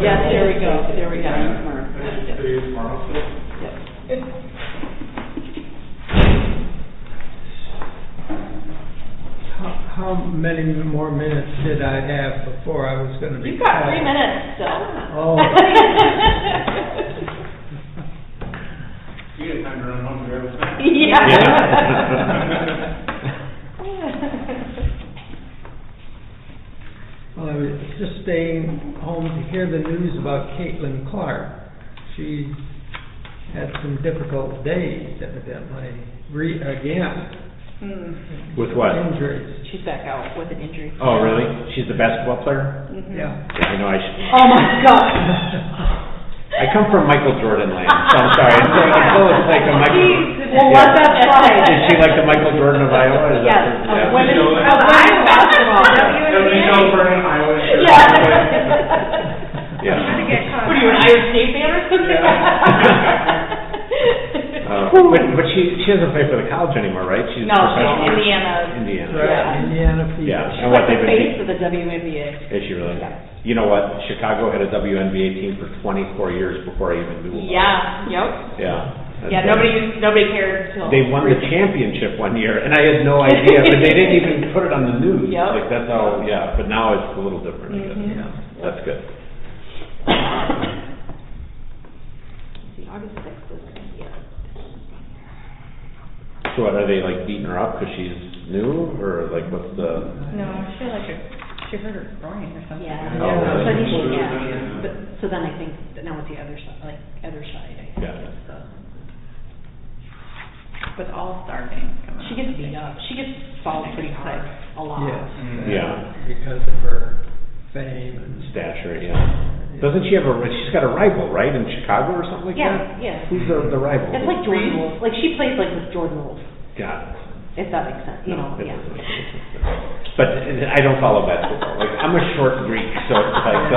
Yes, there we go, there we go. Today is tomorrow still? Yep. How many more minutes did I have before I was going to be You've got called? 3 minutes still. Oh. You get time to run home and grab a snack. Yeah. Well, I was just staying home to hear the news about Caitlin Clark. She had some difficult days, evidently. Again. With what? Injuries. She's back out with an injury. Oh, really? She's the basketball player? Yeah. I know I should. Oh my God. I come from Michael Jordan land, so I'm sorry. I'm so like a Michael. We'll let that slide. Is she like the Michael Jordan of Iowa? Is Yes, that- of yeah. women's Michelle- basketball. Michelle Vernon, Iowa. Sure. Yeah. Yeah. What are you, an Irish State fan or something? But she doesn't play for the college anymore, right? She's No, she's professional. Indiana. Indiana. Right, Yeah. Indiana Fever. Yeah. She's And what like they've the been. face of the WNBA. Is she really? Yeah. You know what? Chicago had a WNBA team for 24 years before I even knew about it. Yeah, yep. Yeah. Yeah, nobody cared until. They won the championship one year, and I had no idea, but they didn't even put it on the news. Yep. Like, that's how, yeah, but now it's a little different, I guess. Mhm. Yeah. That's good. See, August 6th is gonna be it. So what, are they like beating her up because she's new, or like what's the? No, she hurt her groin or something. Yeah. Oh, really? So I think she, Yeah. yeah, but, so then I think that now it's the other side, other side, I think. Yeah. It's the- With All-Star games coming up. She gets beat up. She gets fouled pretty hard, a lot. Yes. Yeah. Because of her fame and Stature, yeah. Doesn't she have she's got a rival, right, in Chicago or something like Yeah, that? yeah. Who's the rival? It's like Jordan Wolf, like she plays like with Jordan Wolf, Got it. if that makes sense, you know, It yeah. doesn't make any sense. But I don't follow basketball. Like, I'm a short Greek, so it's like,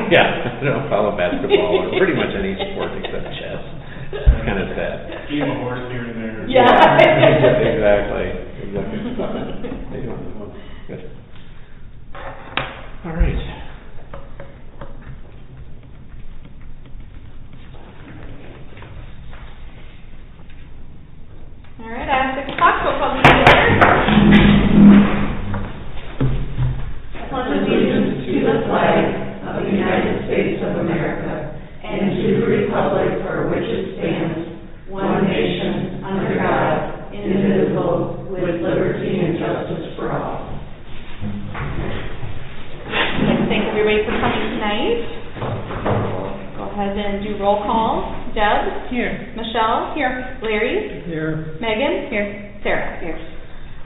yeah, I don't follow basketball or pretty much any sport except chess. It's kind of sad. Game a horse here and there. Yeah. Exactly. Good. All right. All right, at 6 o'clock, we'll call the meeting to order. Pledge allegiance to the flag of the United States of America and to the republic for which it stands, one nation, under God, indivisible, with liberty and justice for all. I'd like to thank everybody for coming tonight. Go ahead and do roll call. Deb? Here. Michelle? Here. Larry? here. Megan? Here. Sarah? Here.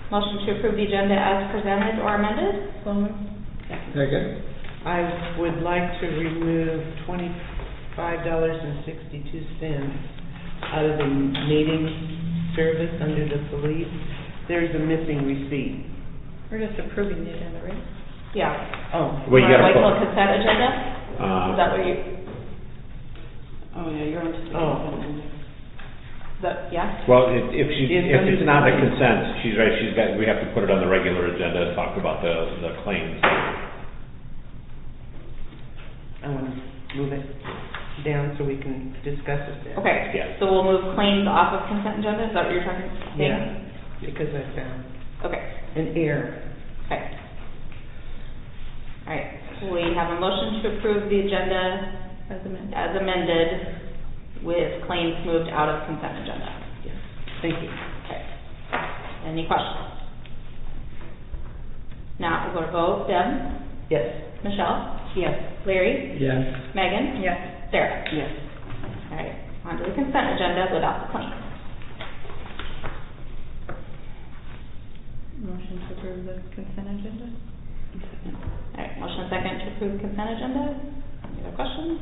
Motion to approve the agenda as presented or amended? So moved. Second. I would like to remove $25.62 out of the meeting service under the police. There's a missing receipt. We're just approving the agenda, right? Yeah. Oh, Well, you gotta Like the put, consent agenda? Is that what you? Oh, yeah, you're on to. Oh. Yeah? well, if it's not a It's consent, she's right, we have to put it on the regular agenda to talk about the claims. I want to move it down so we can discuss it there. Okay. Yeah. So we'll move claims off of consent agenda? Is that what you're talking? Yeah, because I found Okay. an error. Okay. All right. We have a motion to approve the agenda as amended with claims moved out of consent agenda. Thank you. Okay. Any questions? Now, we'll go to vote. Deb? Yes. Michelle? Yes. Larry? Yes. Megan? Yes. Sarah? Yes. All right. On to the consent agenda without the claims. Motion to approve the consent agenda? All right. Motion and second to approve the consent agenda. Any other questions?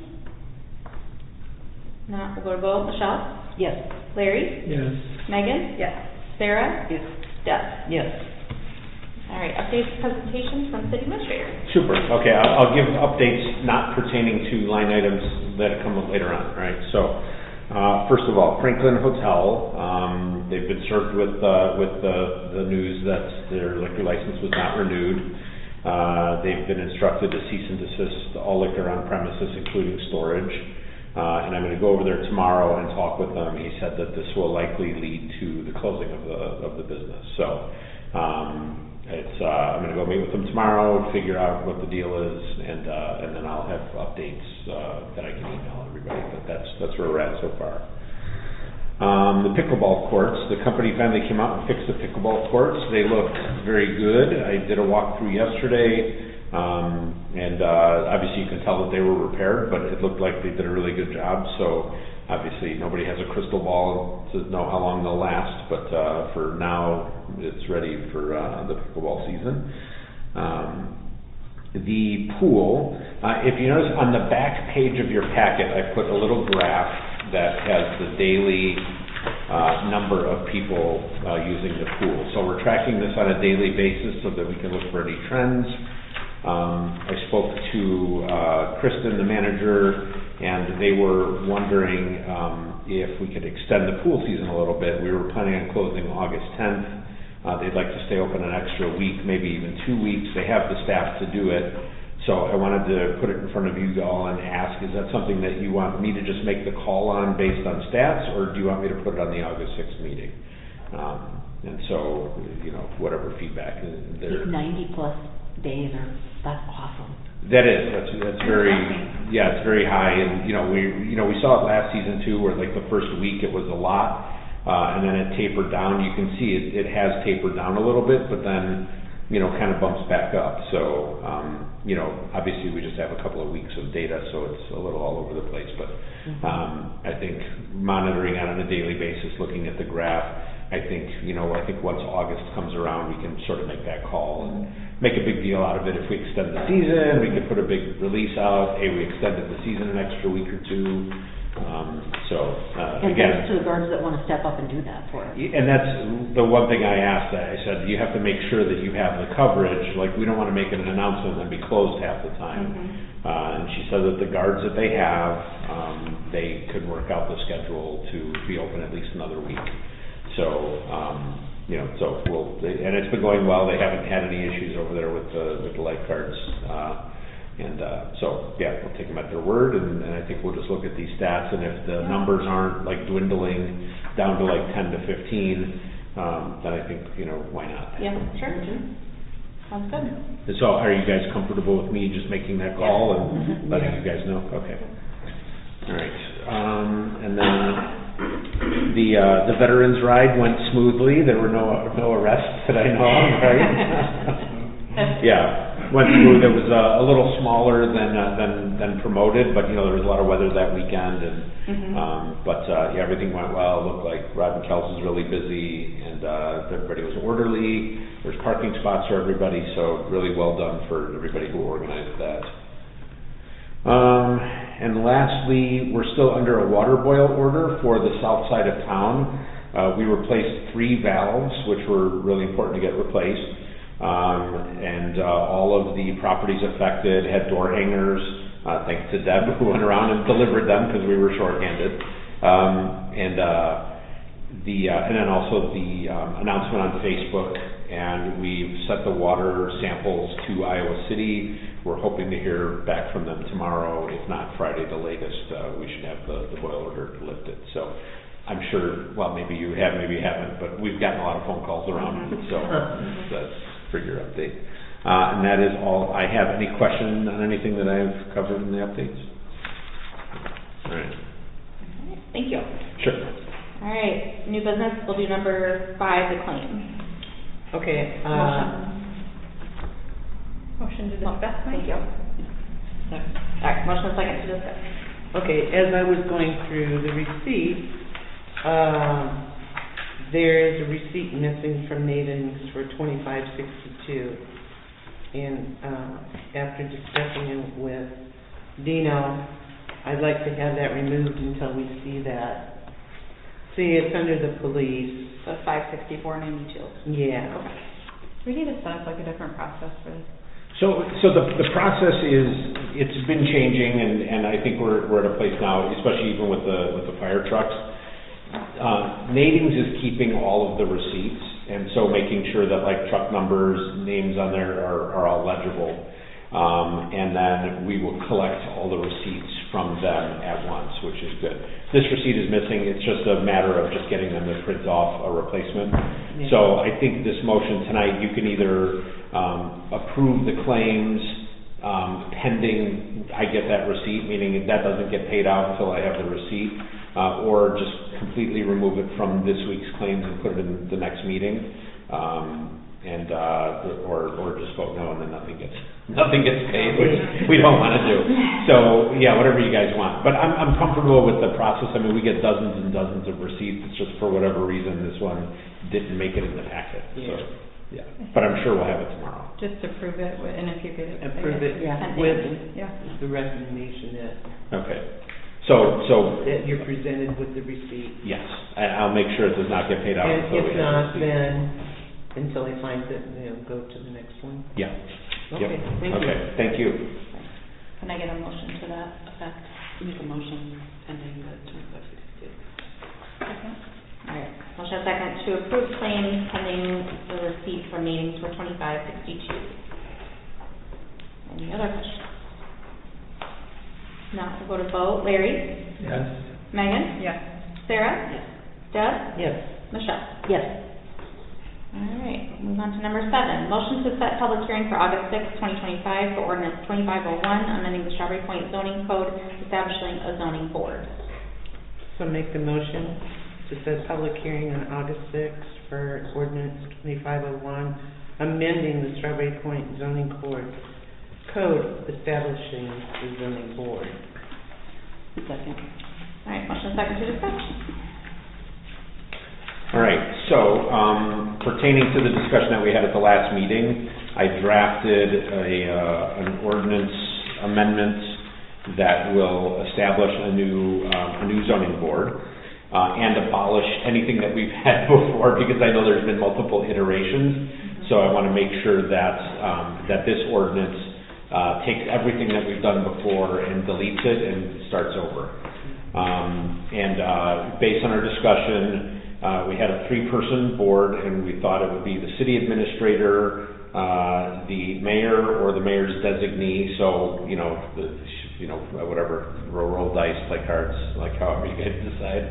Now, we'll go to vote. Michelle? Yes. Larry? Yes. Megan? Yes. Sarah? Yes. Deb? Yes. All right. Updates, presentations from city administrator. Super. Okay, I'll give updates not pertaining to line items that come up later on, right? So, first of all, Franklin Hotel, they've been served with the news that their liquor license was not renewed. They've been instructed to cease and desist all liquor on premises, including storage. And I'm gonna go over there tomorrow and talk with them. He said that this will likely lead to the closing of the business. So, I'm gonna go meet with them tomorrow, figure out what the deal is, and then I'll have updates, that I can email everybody, but that's where we're at so far. The pickleball courts, the company finally came out and fixed the pickleball courts. They look very good. I did a walkthrough yesterday. And obviously you can tell that they were repaired, but it looked like they did a really good job. So obviously nobody has a crystal ball to know how long they'll last, but for now it's ready for the pickleball season. The pool, if you notice on the back page of your packet, I put a little graph that has the daily number of people using the pool. So we're tracking this on a daily basis so that we can look for any trends. I spoke to Kristen, the manager, and they were wondering if we could extend the pool season a little bit. We were planning on closing August 10th. They'd like to stay open an extra week, maybe even 2 weeks. They have the staff to do it. So I wanted to put it in front of you all and ask, is that something that you want me to just make the call on based on stats, or do you want me to put it on the August 6th meeting? And so, whatever feedback is there. 90 plus days that's awesome. That is, that's very, it's very high, and we saw it last season too, where like the first week it was a lot, and then it tapered down. You can see it has tapered down a little bit, but then kind of bumps back up. So obviously we just have a couple of weeks of data, so it's a little all over the place. But I think monitoring it on a daily basis, looking at the graph, I think once August comes around, we can sort of make that call and make a big deal out of it. If we extend the season, we could put a big release out. Hey, we extended the season an extra week or two. And Again, thanks to the guards that want to step up and do that for us. and that's the one thing I asked. I said, you have to make sure that you have the coverage. Like, we don't want to make an announcement and be closed half the time. And she said that the guards that they have, they could work out the schedule to be open at least another week. So, and it's been going well. They haven't had any issues over there with the lifeguards. We'll take them at their word, and I think we'll just look at these stats, and if the numbers aren't like dwindling down to like 10 to 15, then I think, why not? Yeah, sure. Sounds good. And so are you guys comfortable with me just making that call and letting you guys know? Okay. All right. And then the veterans ride went smoothly. There were no arrests that I know of, right? Yeah, went smooth. It was a little smaller than promoted, but there was a lot of weather that weekend, and everything went well. It looked like Rod and Kels was really busy, and everybody was orderly. There's parking spots for everybody, so really well done for everybody who organized that. And lastly, we're still under a water boil order for the south side of town. We replaced 3 valves, which were really important to get replaced. All of the properties affected had door hangers, thanks to Deb, who went around and delivered them because we were shorthanded. And then also the announcement on Facebook, and we've sent the water samples to Iowa City. We're hoping to hear back from them tomorrow, if not Friday the latest. We should have the boil order lifted. So I'm sure, well, maybe you have, maybe you haven't, but we've gotten a lot of phone calls around, so that's for your update. And that is all I have. Any question on anything that I've covered in the updates? All right. Thank you. Sure. All right, new business, we'll do number 5, the claims. Okay, Motion to discuss, Thank you. All right, motion and second to discuss. okay, as I was going through the receipt, there is a receipt missing from Nathan's for $25.62. And after discussing it with Dino, I'd like to have that removed until we see that. See, it's under the police. So $564.92. Yeah. Okay. We need to set up like a different process for this. So the process is, it's been changing, and I think we're at a place now, especially even with the fire trucks. Nathan's is keeping all of the receipts. And so making sure that like truck numbers, names on there are all legible. And then we will collect all the receipts from them at once, which is good. This receipt is missing, it's just a matter of just getting them to print off a replacement. Yeah. So I think this motion tonight, you can either approve the claims pending I get that receipt, meaning that doesn't get paid out until I have the receipt, or just completely remove it from this week's claims and put it in the next meeting. Or just vote no and then nothing gets paid, which we don't want to do. So yeah, whatever you guys want. But I'm comfortable with the process. I mean, we get dozens and dozens of receipts. It's just for whatever reason this one didn't make it in the packet. So yeah, but I'm sure we'll have it tomorrow. Just approve it, and if you get it. Approve it pending. with Yeah. the recommendation that Okay. So that you're presented with the receipt. yes, I'll make sure it does not get paid out. And until if we have the not, receipt. then until they find it, they'll go to the next one. Yeah. Okay, Yep. thank you. Okay, thank you. Can I get a motion to that effect? Make a motion pending the 2562. Second. All right, motion second to approve claims pending the receipt from meetings for 2562. Any other questions? Now we'll go to vote. Larry? Yes. Megan? Yes. Sarah? Yes. Deb? Yes. Michelle? Yes. All right, move on to number 7. Motion to set public hearing for August 6, 2025 for ordinance 2501, amending the Strawberry Point zoning code, establishing a zoning board. So make the motion to set public hearing on August 6th for ordinance 2501, amending the Strawberry Point zoning code establishing the zoning board. Second. All right, motion second to discussion. All right, so pertaining to the discussion that we had at the last meeting, I drafted an ordinance amendment that will establish a new zoning board and abolish anything that we've had before, because I know there's been multiple iterations. So I want to make sure that that this ordinance takes everything that we've done before and deletes it and starts over. Based on our discussion, we had a 3-person board, and we thought it would be the city administrator, the mayor, or the mayor's designee. So whatever, roll dice, play cards, like however you guys decide.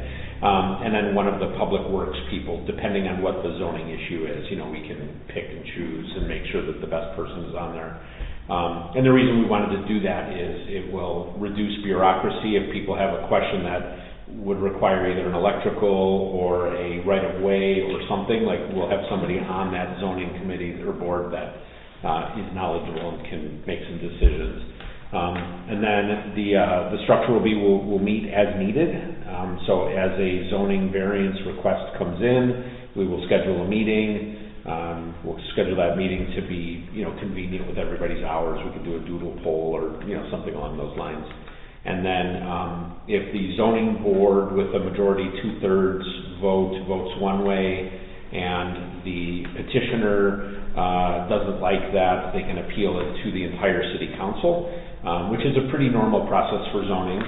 And then one of the public works people, depending on what the zoning issue is. We can pick and choose and make sure that the best person is on there. And the reason we wanted to do that is it will reduce bureaucracy. If people have a question that would require either an electrical or a right-of-way or something, like we'll have somebody on that zoning committee or board that is knowledgeable and can make some decisions. And then the structure will be, we'll meet as needed. So as a zoning variance request comes in, we will schedule a meeting. We'll schedule that meeting to be, convenient with everybody's hours. We could do a doodle poll or, something along those lines. And then if the zoning board with a majority 2/3 votes one way, and the petitioner doesn't like that, they can appeal it to the entire city council, which is a pretty normal process for zoning,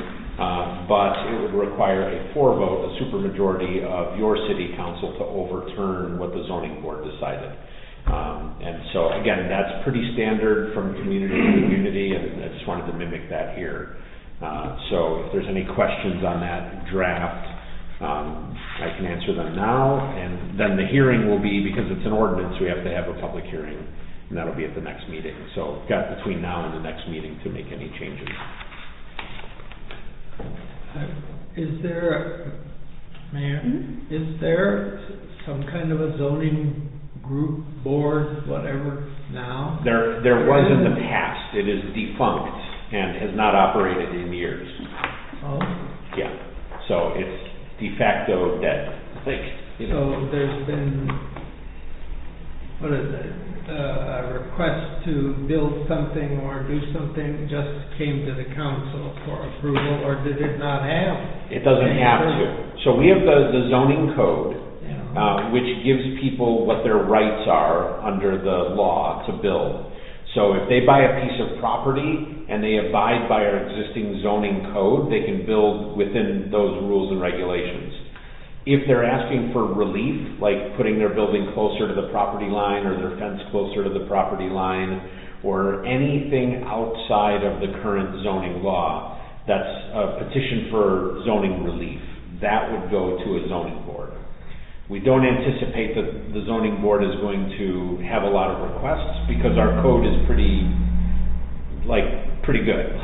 but it would require a 4-vote, a supermajority of your city council to overturn what the zoning board decided. And so again, that's pretty standard from community to community, and I just wanted to mimic that here. So if there's any questions on that draft, I can answer them now, and then the hearing will be, because it's an ordinance, we have to have a public hearing, and that'll be at the next meeting. So we've got between now and the next meeting to make any changes. Is there, Mayor, is there some kind of a zoning group, board, whatever, now? There was in the past. It is defunct and has not operated in years. Oh, Yeah, so it's de facto dead. so there's been, what is it, a request to build something or do something just came to the council for approval, or did it not have? It doesn't have to. So we have the zoning code, Yeah. which gives people what their rights are under the law to build. So if they buy a piece of property and they abide by our existing zoning code, they can build within those rules and regulations. if they're asking for relief, like putting their building closer to the property line or their fence closer to the property line, or anything outside of the current zoning law, that's a petition for zoning relief. That would go to a zoning board. We don't anticipate that the zoning board is going to have a lot of requests because our code is pretty good.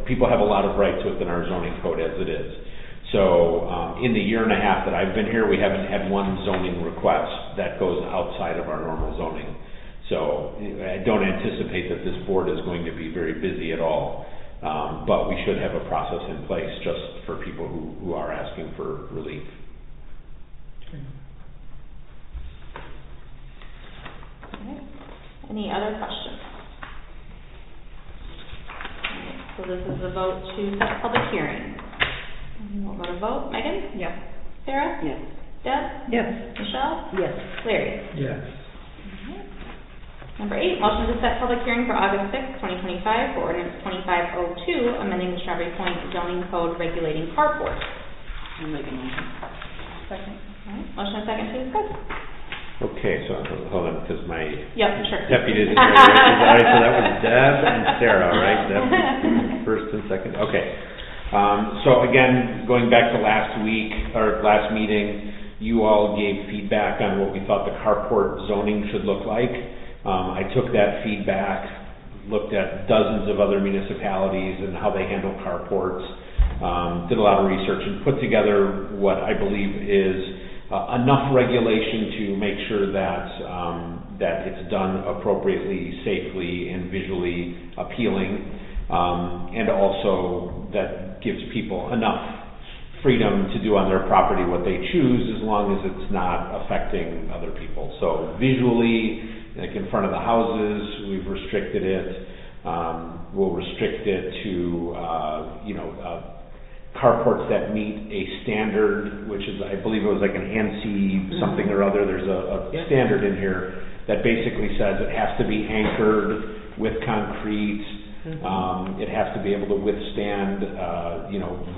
People have a lot of rights within our zoning code as it is. So in the year and a half that I've been here, we haven't had one zoning request that goes outside of our normal zoning. So I don't anticipate that this board is going to be very busy at all. But we should have a process in place just for people who are asking for relief. Okay. Any other questions? Alright, so this is the vote to set public hearing. We'll go to vote. Megan? Yep. Sarah? Yes. Deb? Yes. Michelle? Yes. Larry? Yes. Number 8, motion to set public hearing for August 6, 2025 for ordinance 2502, amending the Strawberry Point zoning code regulating carports. I'll make a motion. Second. Alright, motion and second to discuss. Okay, so hold on, because my Yep, sure. deputy isn't here. All right, so that was Deb and Sarah, right? Deb, first and second. Okay. So again, going back to last week or last meeting, you all gave feedback on what we thought the carport zoning should look like. I took that feedback, looked at dozens of other municipalities and how they handle carports, did a lot of research and put together what I believe is enough regulation to make sure that it's done appropriately, safely, and visually appealing, and also that gives people enough freedom to do on their property what they choose as long as it's not affecting other people. So visually, like in front of the houses, we've restricted it. We'll restrict it to, carports that meet a standard, which is, I believe it was like an ANSI something or other. There's a standard in here that basically says it has to be anchored with concrete. It has to be able to withstand,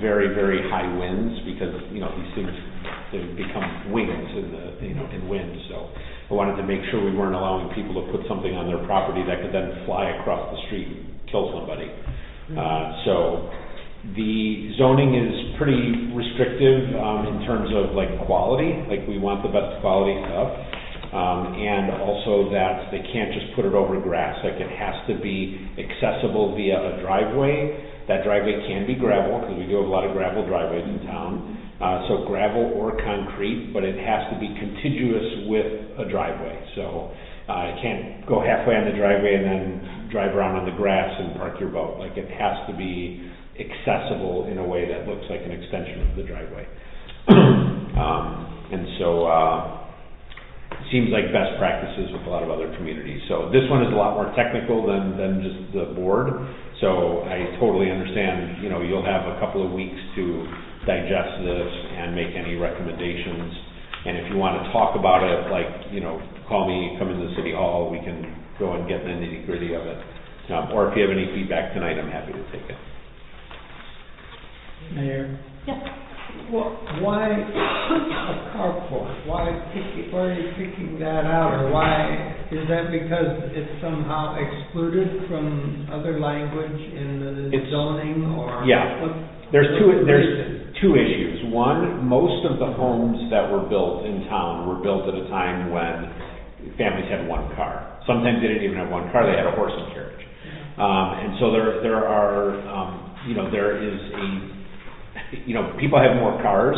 very, very high winds because, these things, they become wings in wind. So I wanted to make sure we weren't allowing people to put something on their property that could then fly across the street and kill somebody. So the zoning is pretty restrictive in terms of quality. We want the best quality stuff. And also that they can't just put it over grass. It has to be accessible via a driveway. That driveway can be gravel because we do have a lot of gravel driveways in town. So gravel or concrete, but it has to be contiguous with a driveway. So it can't go halfway on the driveway and then drive around on the grass and park your boat. It has to be accessible in a way that looks like an extension of the driveway. And so it seems like best practices with a lot of other communities. So this one is a lot more technical than just the board. So I totally understand, you'll have a couple of weeks to digest this and make any recommendations. And if you want to talk about it, call me, come into the city hall, we can go and get the nitty-gritty of it. Or if you have any feedback tonight, I'm happy to take it. Mayor? Yes. Well, why a carport? Why are you picking that out? Or why, is that because it's somehow excluded from other language in the zoning or? Yeah. There's two issues. One, most of the homes that were built in town were built at a time when families had one car. Sometimes they didn't even have one car, they had a horse and carriage. And so there are, there is people have more cars,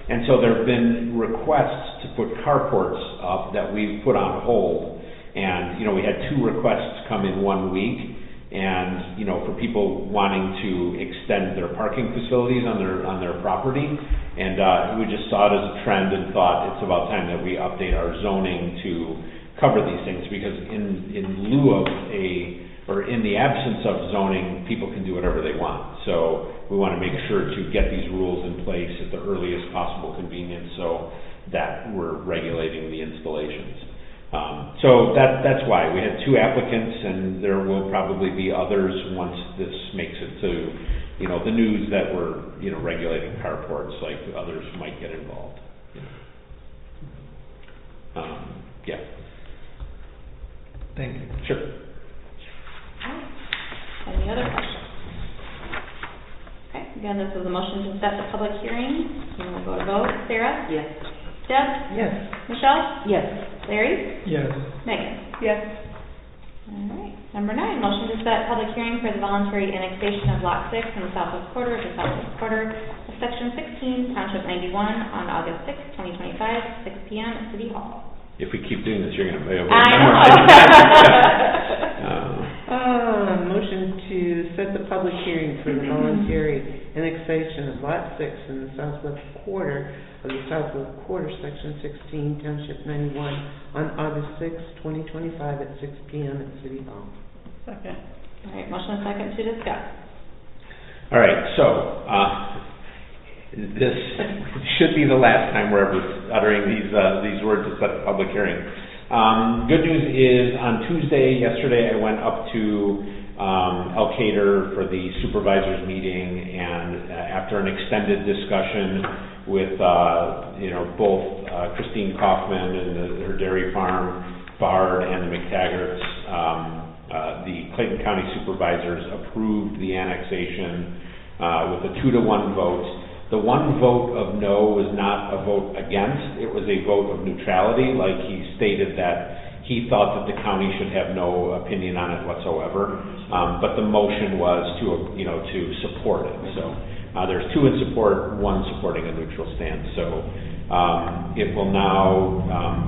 and so there have been requests to put carports up that we've put on hold. And, we had 2 requests come in 1 week, and, for people wanting to extend their parking facilities on their property. And we just saw it as a trend and thought it's about time that we update our zoning to cover these things, because in lieu of in the absence of zoning, people can do whatever they want. So we want to make sure to get these rules in place at the earliest possible convenience so that we're regulating the installations. So that's why. We had 2 applicants, and there will probably be others once this makes it to, the news that we're, regulating carports, others might get involved. Yeah, Thank you. sure. Any other questions? Okay, again, this is a motion to set the public hearing, and we'll go to vote. Sarah? Yes. Deb? Yes. Michelle? Yes. Larry? Yes. Megan? Yes. All right. Number 9, motion to set public hearing for the voluntary annexation of Lot 6 in the southwest quarter of the southwest quarter of Section 16, Township 91, on August 6, 2025, 6 p.m. at City Hall. If we keep doing this, you're going to be able to I know. memorize that. Motion to set the public hearing for the voluntary annexation of Lot 6 in the southwest quarter of the southwest quarter, Section 16, Township 91, on August 6, 2025, at 6 p.m. at City Hall. Second. All right, motion and second to discuss. All right, so, this should be the last time we're ever uttering these words to set a public hearing. Good news is, on Tuesday, yesterday, I went up to Elkader for the supervisors meeting, and after an extended discussion with, both Christine Kaufman and her dairy farm, Bard, and the McTaggarts, the Clayton County supervisors approved the annexation with a 2-to-1 vote. The one vote of no was not a vote against, it was a vote of neutrality, like he stated that he thought that the county should have no opinion on it whatsoever, but the motion was to support it. So there's 2 in support, 1 supporting a neutral stance. So it will now,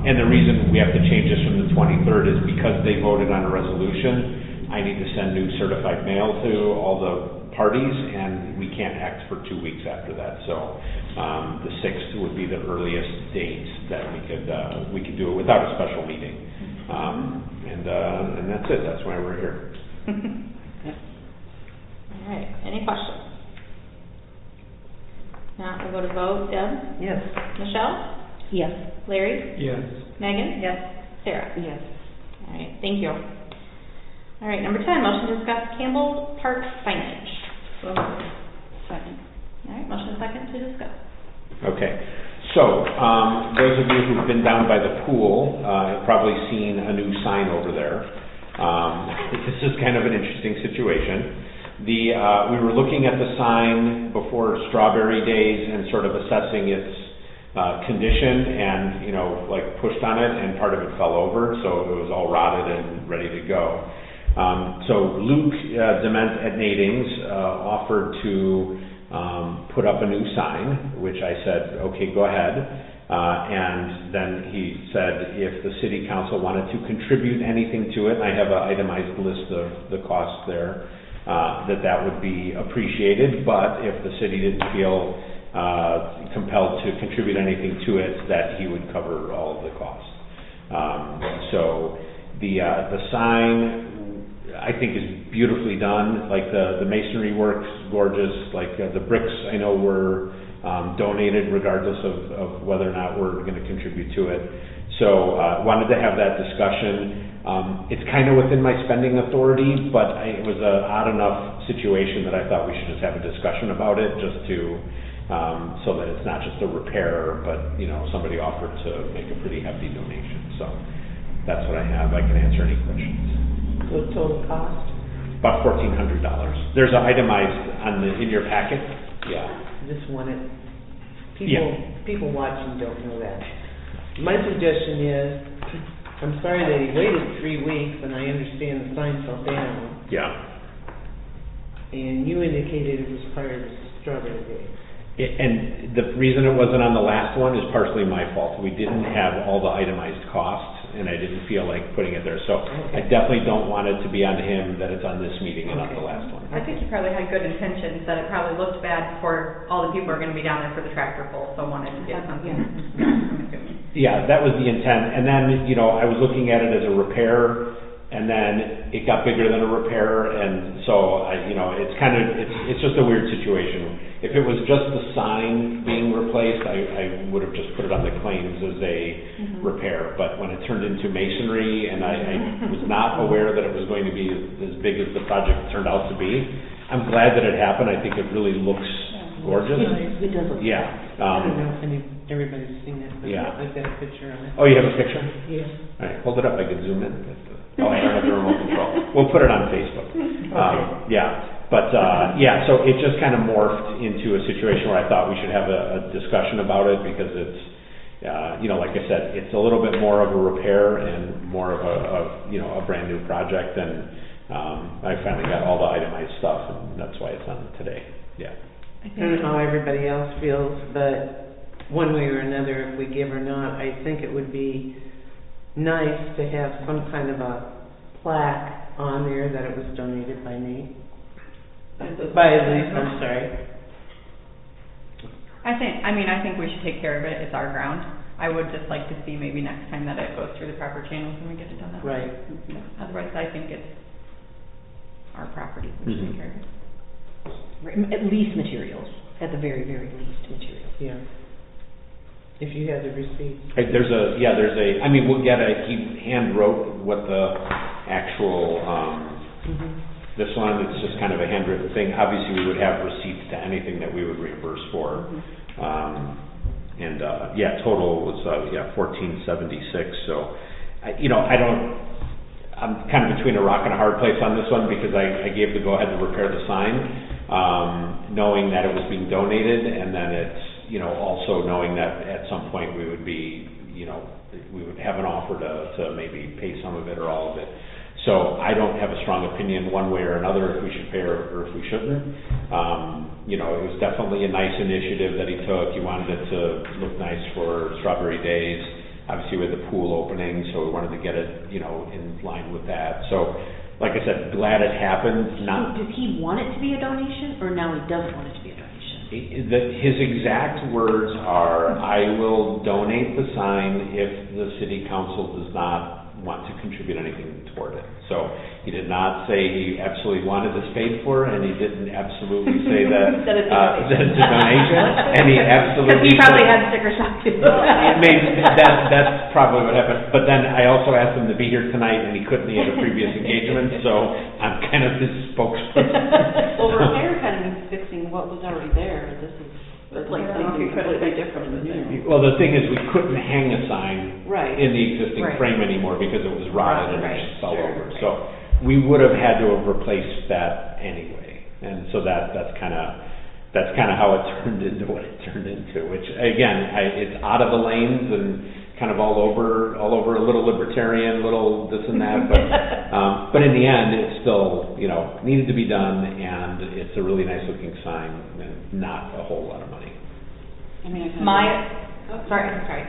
and the reason we have to change this from the 23rd is because they voted on a resolution. I need to send new certified mail to all the parties, and we can't act for 2 weeks after that. So the 6th would be the earliest date that we could do it without a special meeting. And that's it. That's why we're here. All right, any questions? Now we'll go to vote. Deb? Yes. Michelle? Yes. Larry? Yes. Megan? Yes. Sarah? Yes. All right, thank you. All right, number 10, motion to discuss Campbell Park signage. Second. All right, motion and second to discuss. Okay. So, those of you who've been down by the pool have probably seen a new sign over there. This is kind of an interesting situation. We were looking at the sign before Strawberry Days and sort of assessing its condition, and pushed on it, and part of it fell over, so it was all rotted and ready to go. So Luke Dement at Natings offered to put up a new sign, which I said, okay, go ahead. And then he said if the city council wanted to contribute anything to it, I have an itemized list of the costs there, that would be appreciated, but if the city didn't feel compelled to contribute anything to it, that he would cover all of the costs. So the sign, I think, is beautifully done. Like the masonry work's gorgeous. Like the bricks, I know were donated regardless of whether or not we're going to contribute to it. So wanted to have that discussion. It's kind of within my spending authority, but it was an odd enough situation that I thought we should just have a discussion about it, just to so that it's not just a repair, but somebody offered to make a pretty hefty donation. So that's what I have. I can answer any questions. So total cost? About $1,400. There's an itemized in your packet. Yeah. Just wanted, Yeah. people watching don't know that. My suggestion is, I'm sorry that he waited 3 weeks, and I understand the sign fell down, Yeah. and you indicated it was prior to Strawberry Days. And the reason it wasn't on the last one is partially my fault. We didn't have all the itemized costs, and I didn't feel like putting it there. So I definitely don't want it to be on him that it's on this meeting and not the last one. I think you probably had good intentions, that it probably looked bad for all the people who are going to be down there for the tractor pull, so wanted to get something. I'm assuming. Yeah, that was the intent. And then, I was looking at it as a repair, and then it got bigger than a repair, and so it's just a weird situation. If it was just the sign being replaced, I would have just put it on the claims as a repair. But when it turned into masonry, and I was not aware that it was going to be as big as the project turned out to be, I'm glad that it happened. I think it really looks gorgeous. It does look. Yeah. I don't know if everybody's seen it, but Yeah. I've got a picture of it. Oh, you have a picture? Yeah. All right, hold it up, I could zoom in. Oh, I don't have the remote control. We'll put it on Facebook. Yeah, but, yeah, so it just kind of morphed into a situation where I thought we should have a discussion about it because it's, you know, like I said, it's a little bit more of a repair and more of a brand new project, and I finally got all the itemized stuff, and that's why it's on today. Yeah. I don't know how everybody else feels, but one way or another, if we give or not, I think it would be nice to have some kind of a plaque on there that it was donated by me. By Elise, I'm sorry. I think we should take care of it. It's our ground. I would just like to see maybe next time that it goes through the proper channels and we get it done that way. Right. Otherwise, I think it's our property. We should take care of it. At least materials, at the very, very least materials. Yeah. If you have the receipt. Hey, there's a, I mean, we'll get he hand wrote what the actual, this one, it's just kind of a handwritten thing. Obviously, we would have receipts to anything that we would reimburse for. Total was, 1476, so, I'm kind of between a rock and a hard place on this one because I gave the go-ahead to repair the sign, knowing that it was being donated, and then it's, also knowing that at some point we would be, we would have an offer to maybe pay some of it or all of it. So I don't have a strong opinion one way or another if we should pay or if we shouldn't. It was definitely a nice initiative that he took. He wanted it to look nice for Strawberry Days. Obviously with the pool opening, so we wanted to get it, in line with that. So, like I said, glad it happened. Does he want it to be a donation, or now he doesn't want it to be a donation? His exact words are, I will donate the sign if the city council does not want to contribute anything toward it. So he did not say he absolutely wanted this paid for, and he didn't absolutely say that That it's it's a donation, and he absolutely... Because he probably had sticker shock too. That's probably what happened. But then I also asked him to be here tonight, and he couldn't. He had a previous engagement, so I'm kind of his spokesperson. Well, repair kind of means fixing what was already there. This is like something completely different and new. Well, the thing is, we couldn't hang a sign Right. in the existing Right. frame anymore because it was rotted and Right. it just fell Sure. over. So we would have had to have replaced that anyway. And so that's kind of how it turned into what it turned into, which again, it's out of the lanes and kind of all over a little libertarian, little this and that, but in the end, it's still, needed to be done, and it's a really nice looking sign and not a whole lot of money. Sorry.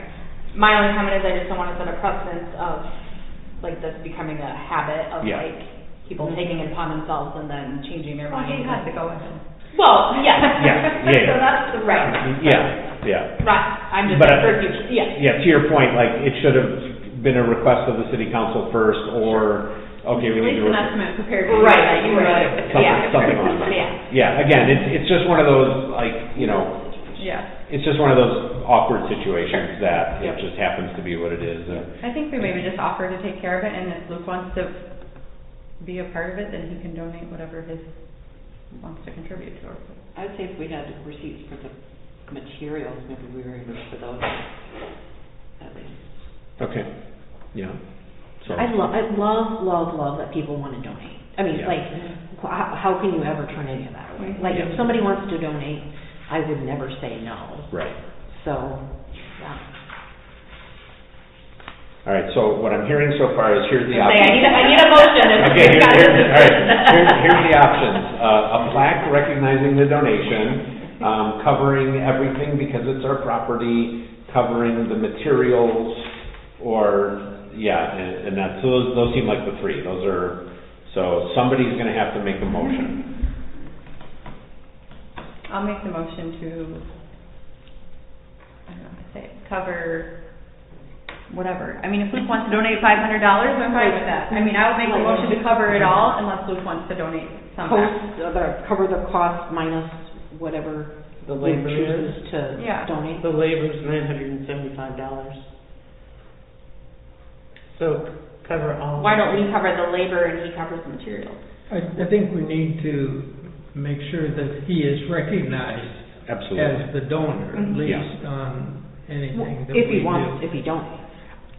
My only comment is I just don't want to set a precedence of, like, this becoming a habit of, Yeah. like, people taking it upon themselves and then changing their mind. He had to go with it. Well, yes. Yeah. So that's right. Yeah. Right, I'm just, But for future, yes. Yeah, to your point, like, it should have been a request of the city council first, or, okay, we At need least to... an estimate prepared. Right, that you right. would. Yeah. Something like that. Yeah. Yeah, again, it's just one of those, like, Yeah. it's just one of those awkward situations that Yep. it just happens to be what it is. I think we maybe just offer to take care of it, and if Luke wants to be a part of it, then he can donate whatever his wants to contribute towards it. I'd say if we had receipts for the materials, maybe we were able for those at least. Okay, yeah. So, I love that people want to donate. I mean, Yeah. like, how can you ever turn any of that away? Like, Yeah. if somebody wants to donate, I would never say no. right. So, yeah. All right, so what I'm hearing so far is here's the I option. need a motion. Okay, here's the options. A plaque recognizing the donation, covering everything because it's our property, covering the materials, or, and that, so those seem like the three. Those are, so somebody's gonna have to make a motion. I'll make the motion to, I don't know how to say it, cover whatever. I mean, if Luke wants to donate $500, I'm fine with that. I mean, I would make a motion to cover it all unless Luke wants to donate some back. Cover the cost minus whatever The Luke labor is, chooses to Yeah. donate. the labor's $975. So cover all. Why don't we cover the labor and he covers the materials? I think we need to make sure that he is recognized absolutely. as the donor, at Mhm. least on anything that If we he wants, do. if he donates.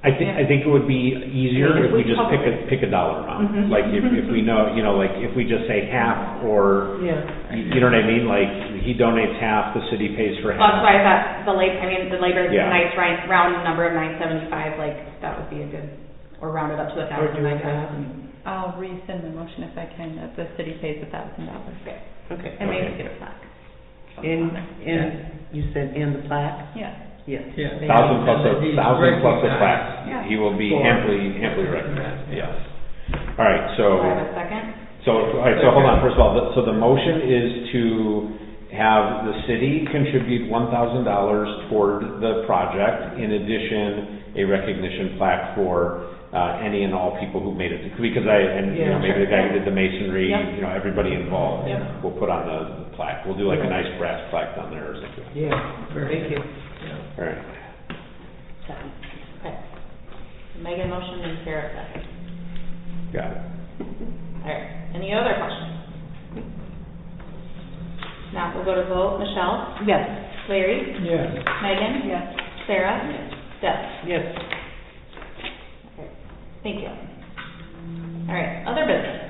I think it would be easier if we just pick a dollar amount. Mhm. Like if we know, like if we just say half or, Yeah. you know what I mean? Like he donates half, the city pays for That's half. why I thought the labor is a Yeah. nice round number of 975, like, that would be a good, or round it up to 1,000, do I a guess. thousand. I'll rescind the motion if I can, that the city pays $1,000. Okay, Okay. and maybe Okay. get a plaque. And you said, and the plaque? Yeah. Yes. Yeah. Thousand plus And that he's a recognized. plaque. He will be For- amply recognized, yes. All right, Do I have so, a second? all right, so hold on, first of all, so the motion is to have the city contribute $1,000 toward the project, in addition, a recognition plaque for any and all people who made it, because Yeah. maybe the guy who did the masonry, Yep. everybody involved, Yep. we'll put on the plaque, we'll do like a nice brass plaque down there or something. Yeah, thank you. All right. Second. Okay. Megan motion and Sarah second. Got it. All right, any other questions? Now we'll go to vote. Michelle? Yes. Larry? Yes. Megan? Yes. Sarah? Deb? Yes. Okay, thank you. All right, other business.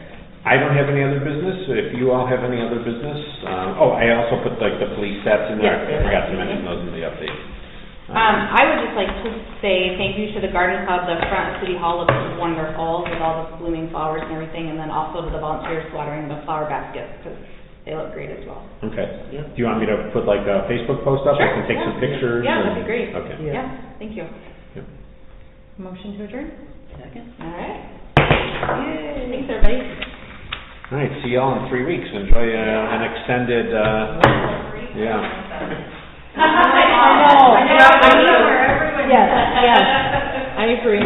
I don't have any other business, so if you all have any other business, I also put like the police stats in there, Yes. I forgot to mention those in the update. I would just like to say thank you to the garden club. The front of City Hall looks wonderful with all the blooming flowers and everything, and then also to the volunteers watering the flower baskets, because they look great as well. Okay. Yep. Do you want me to put like a Facebook post up? I Sure, can take yeah. some pictures? Yeah, and- that'd be great. Okay. Yeah. Yeah, thank you. Motion to adjourn? Second. All right. Yay. Thanks, everybody. All right, see y'all in 3 weeks. Enjoy an extended, yeah. I know. Yes, yes. I agree.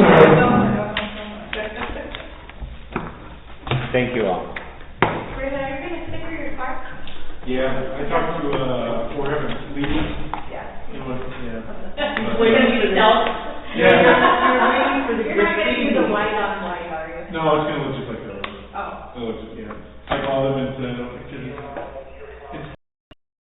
Thank you all. Brenda, are you gonna sticker your car? Yeah, I talked to, we're having meetings. Yeah. Yeah. We're gonna use adults. Yeah. You're not gonna use the white on white, are you? No, it's gonna look just like those. Oh. It'll look just, yeah. I call them and said,